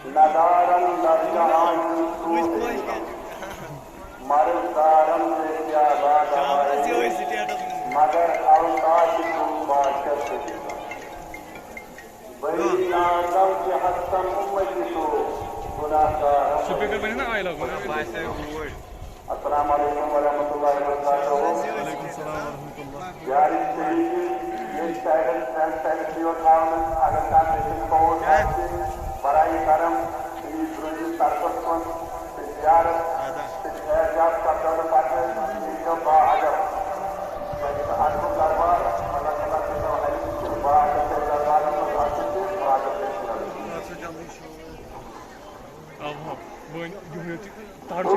ندارن لجان مرزارم جیسیا مگر اوتاش تم باشد بری آدم کے حسن امتی تو گناہگارم. السلام علیکم ورحمۃ اللہ وبرکاتہ. یار یہ سیڈیو تھاؤن اگر برائی کرم طرف کن زیارت اعجاز کرتا پاتے با ادب ادب دربار اللہ تعالیٰ کے با ادب دربار میں Tahu